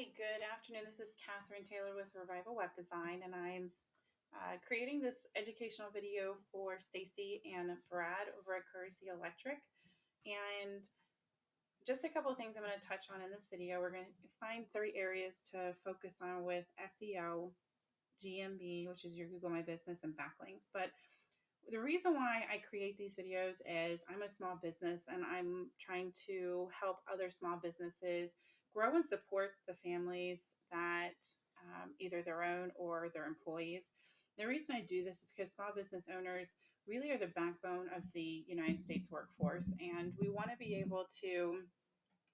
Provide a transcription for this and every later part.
Hi, good afternoon. This is Catherine Taylor with Revival Web Design, and I'm creating this educational video for Stacy and Brad over at Courtesy Electric. And just a couple of things I'm going to touch on in this video. We're going to find 3 areas to focus on with SEO, GMB, which is your Google My Business, and backlinks. But the reason why I create these videos is I'm a small business and I'm trying to help other small businesses grow and support the families that either their own or their employees. The reason I do this is because small business owners really are the backbone of the United States workforce, and we want to be able to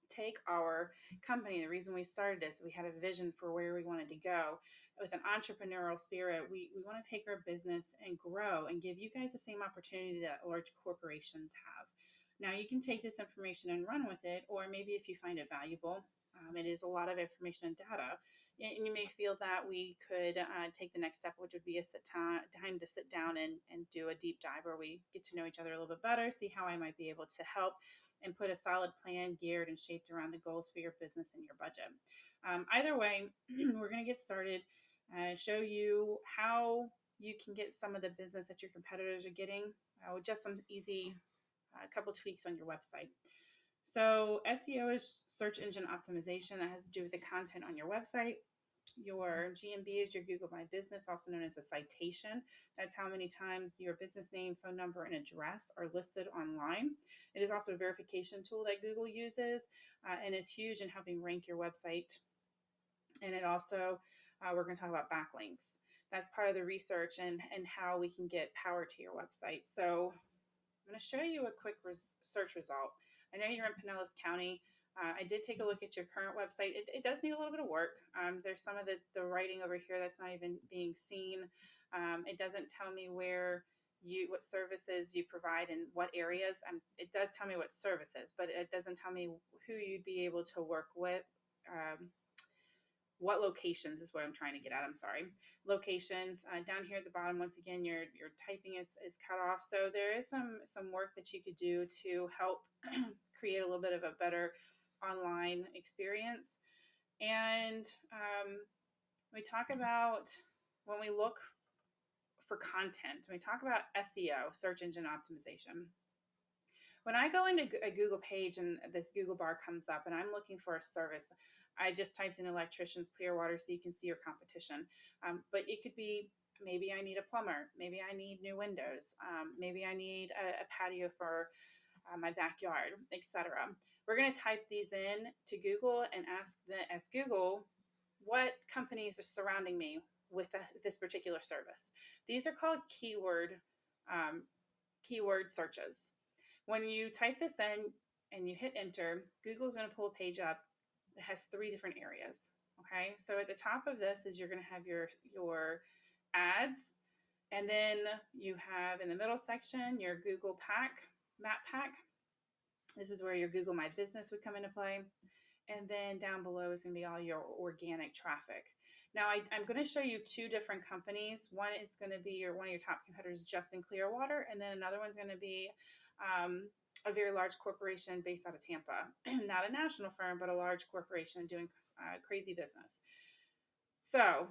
take our company. The reason we started this, we had a vision for where we wanted to go with an entrepreneurial spirit. We want to take our business and grow and give you guys the same opportunity that large corporations have. Now, you can take this information and run with it, or maybe if you find it valuable, it is a lot of information and data, and you may feel that we could take the next step, which would be a time to sit down and do a deep dive where we get to know each other a little bit better, see how I might be able to help and put a solid plan geared and shaped around the goals for your business and your budget. Either way, we're going to get started, show you how you can get some of the business that your competitors are getting with just some easy couple tweaks on your website. So SEO is search engine optimization. That has to do with the content on your website. Your GMB is your Google My Business, also known as a citation. That's how many times your business name, phone number, and address are listed online. It is also a verification tool that Google uses and is huge in helping rank your website. And it also, we're going to talk about backlinks. That's part of the research and how we can get power to your website. So I'm going to show you a quick search result. I know you're in Pinellas County. I did take a look at your current website. It does need a little bit of work. There's some of the writing over here that's not even being seen. It doesn't tell me what services you provide in what areas. It does tell me what services, but it doesn't tell me who you'd be able to work with. What locations is what I'm trying to get at. I'm sorry. Locations down here at the bottom. Once again, your typing is cut off. So there is some work that you could do to help create a little bit of a better online experience. And we talk about when we look for content. We talk about SEO, search engine optimization. When I go into a Google page and this Google bar comes up and I'm looking for a service, I just typed in Electricians, Clearwater, so you can see your competition. But it could be, maybe I need a plumber, maybe I need new windows, maybe I need a patio for my backyard, etc. We're going to type these in to Google and ask Google what companies are surrounding me with this particular service. These are called keyword searches. When you type this in and you hit enter, Google's going to pull a page up that has 3 different areas. Okay, so at the top of this is you're going to have your ads, and then you have in the middle section your Google map pack. This is where your Google My Business would come into play. And then down below is going to be all your organic traffic. Now, I'm going to show you 2 different companies. One is going to be one of your top competitors just in Clearwater, and then another one's going to be a very large corporation based out of Tampa. Not a national firm, but a large corporation doing crazy business. So,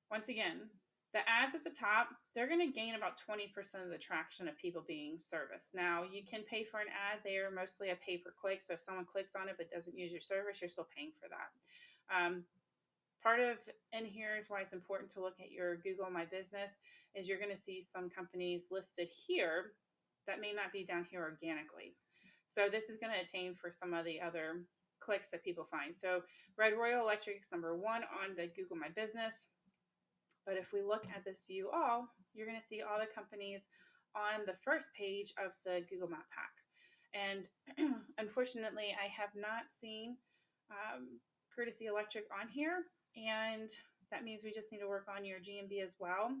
once again, the ads at the top, they're going to gain about 20% of the traction of people being serviced. Now, you can pay for an ad. They are mostly a pay-per-click. So if someone clicks on it but doesn't use your service, you're still paying for that. Part of in here is why it's important to look at your Google My Business is you're going to see some companies listed here that may not be down here organically. So this is going to attain for some of the other clicks that people find. So Red Royal Electric is number 1 on the Google My Business. But if we look at this view all, you're going to see all the companies on the first page of the Google Map Pack. And unfortunately, I have not seen Courtesy Electric on here. And that means we just need to work on your GMB as well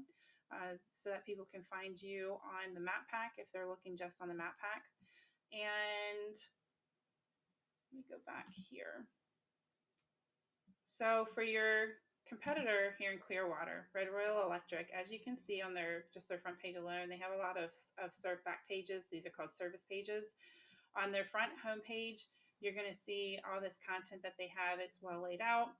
so that people can find you on the Map Pack if they're looking just on the Map Pack. And let me go back here. So for your competitor here in Clearwater, Red Royal Electric, as you can see on their front page alone, they have a lot of back pages. These are called service pages. On their front home page, You're going to see all this content that they have. It's well laid out.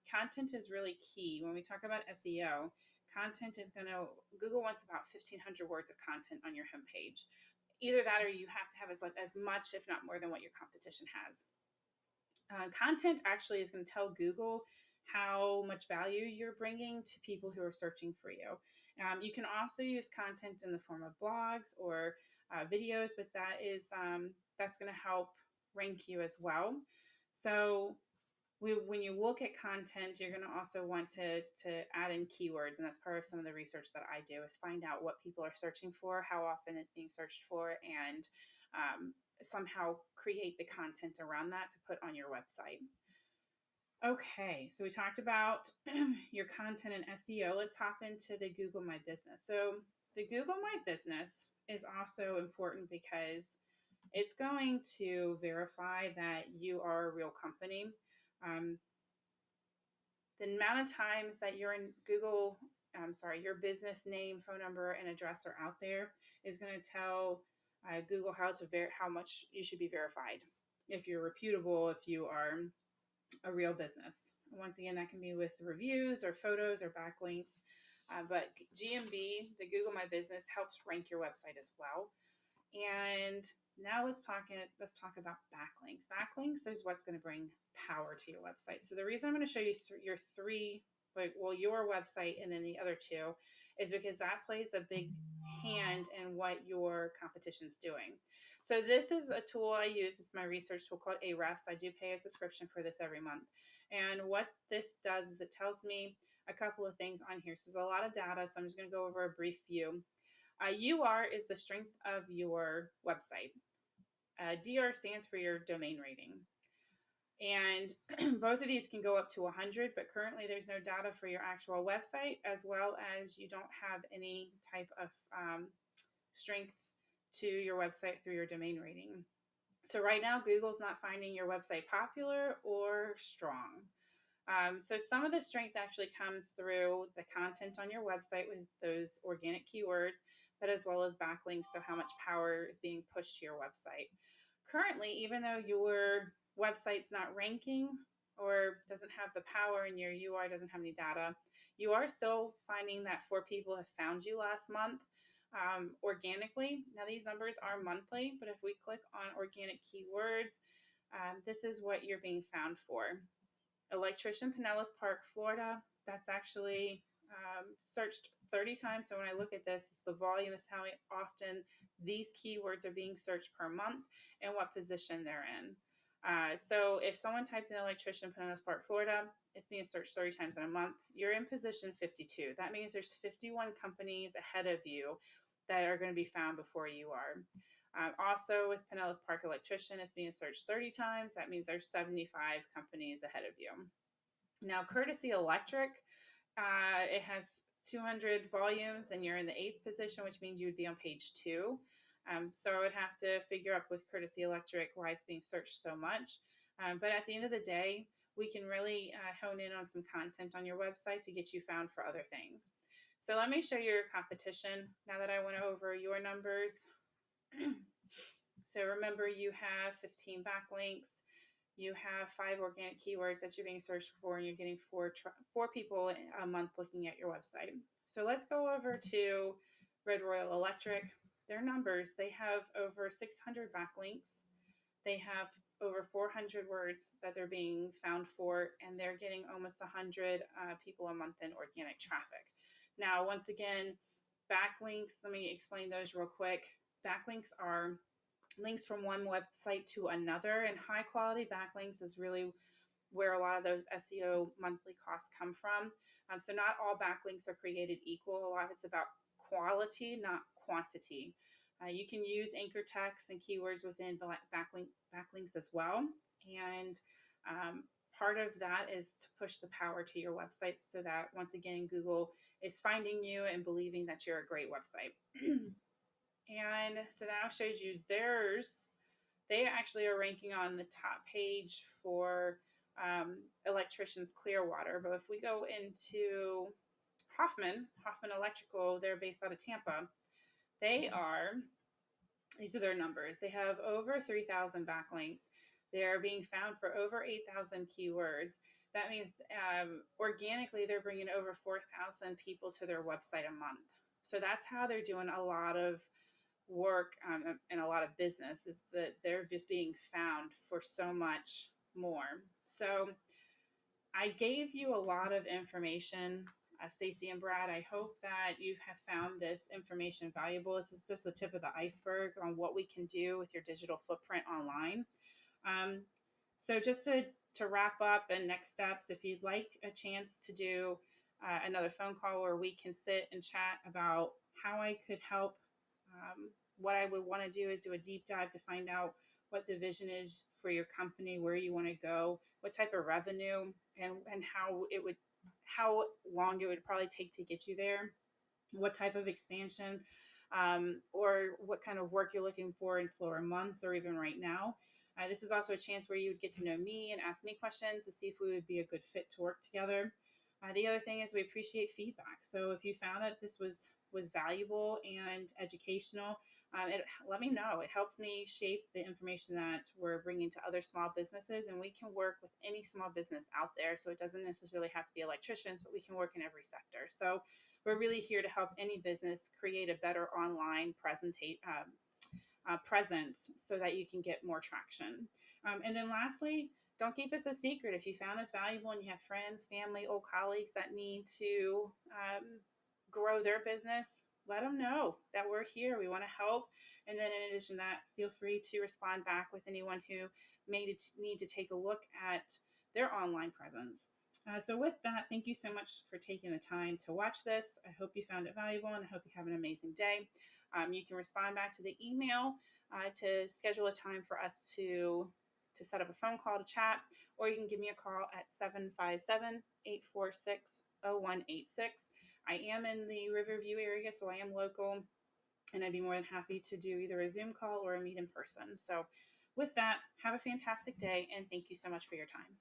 Content is really key. When we talk about SEO, content is going to, Google wants about 1,500 words of content on your homepage. Either that or you have to have as much, if not more, than what your competition has. Content actually is going to tell Google how much value you're bringing to people who are searching for you. You can also use content in the form of blogs or videos, but that's going to help rank you as well. So when you look at content, you're going to also want to add in keywords, and that's part of some of the research that I do is find out what people are searching for, how often it's being searched for, and somehow create the content around that to put on your website. Okay, so we talked about your content and SEO. Let's hop into the Google My Business. So the Google My Business is also important because it's going to verify that you are a real company. The amount of times that you're in Google, your business name, phone number, and address are out there is going to tell Google how much you should be verified. If you're reputable, if you are a real business. Once again, that can be with reviews or photos or backlinks. But GMB, the Google My Business, helps rank your website as well. And now let's talk about backlinks. Backlinks is what's going to bring power to your website. So the reason I'm going to show you your website and then the other two is because that plays a big hand in what your competition's doing. So this is a tool I use. It's my research tool called Ahrefs. I do pay a subscription for this every month. And what this does is it tells me a couple of things on here. So there's a lot of data, so I'm just going to go over a brief view. UR is the strength of your website. DR stands for your domain rating. And both of these can go up to 100, but currently there's no data for your actual website, as well as you don't have any type of strength to your website through your domain rating. So right now, Google's not finding your website popular or strong. So some of the strength actually comes through the content on your website with those organic keywords, but as well as backlinks, so how much power is being pushed to your website. Currently, even though your website's not ranking or doesn't have the power and your UI doesn't have any data, you are still finding that 4 people have found you last month organically. Now these numbers are monthly, but if we click on organic keywords, this is what you're being found for. Electrician, Pinellas Park, Florida, that's actually searched 30 times. So when I look at this, it's the volume, is how often these keywords are being searched per month and what position they're in. So if someone typed in electrician, Pinellas Park, Florida, it's being searched 30 times in a month. You're in position 52. That means there's 51 companies ahead of you that are going to be found before you are. Also with Pinellas Park Electrician, it's being searched 30 times. That means there's 75 companies ahead of you. Now, Courtesy Electric, it has 200 volumes and you're in the 8th position, which means you would be on page 2. So I would have to figure out with Courtesy Electric why it's being searched so much. But at the end of the day, we can really hone in on some content on your website to get you found for other things. So let me show you your competition now that I went over your numbers. So remember, you have 15 backlinks. You have 5 organic keywords that you're being searched for, and you're getting four people a month looking at your website. So let's go over to Red Royal Electric. Their numbers, they have over 600 backlinks. They have over 400 words that they're being found for, and they're getting almost 100 people a month in organic traffic. Now, once again, backlinks, let me explain those real quick. Backlinks are links from one website to another, and high quality backlinks is really where a lot of those SEO monthly costs come from. So not all backlinks are created equal. A lot of it's about quality, not quantity. You can use anchor text and keywords within backlinks as well. And part of that is to push the power to your website so that, once again, Google is finding you and believing that you're a great website. And so now shows you theirs. They actually are ranking on the top page for Electricians Clearwater. But if we go into Hoffman Electrical, they're based out of Tampa. These are their numbers. They have over 3,000 backlinks. They're being found for over 8,000 keywords. That means organically they're bringing over 4,000 people to their website a month. So that's how they're doing a lot of work and a lot of business, is that they're just being found for so much more. So I gave you a lot of information, Stacy and Brad. I hope that you have found this information valuable. This is just the tip of the iceberg on what we can do with your digital footprint online. Um, so just to wrap up and next steps, if you'd like a chance to do another phone call where we can sit and chat about how I could help, what I would want to do is do a deep dive to find out what the vision is for your company, where you want to go, what type of revenue, and how long it would probably take to get you there, what type of expansion, or what kind of work you're looking for in slower months or even right now. This is also a chance where you would get to know me and ask me questions to see if we would be a good fit to work together. The other thing is we appreciate feedback. So if you found that this was valuable and educational, let me know. It helps me shape the information that we're bringing to other small businesses, and we can work with any small business out there. So it doesn't necessarily have to be electricians, but we can work in every sector. So we're really here to help any business create a better online presence so that you can get more traction. And then lastly, don't keep us a secret. If you found this valuable and you have friends, family, old colleagues that need to grow their business, let them know that we're here. We want to help. And then in addition to that, feel free to respond back with anyone who may need to take a look at their online presence. So with that, thank you so much for taking the time to watch this. I hope you found it valuable, and I hope you have an amazing day. You can respond back to the email to schedule a time for us to set up a phone call to chat, or you can give me a call at 757-846-0186. I am in the Riverview area, so I am local, and I'd be more than happy to do either a Zoom call or a meet in person. So with that, have a fantastic day, and thank you so much for your time.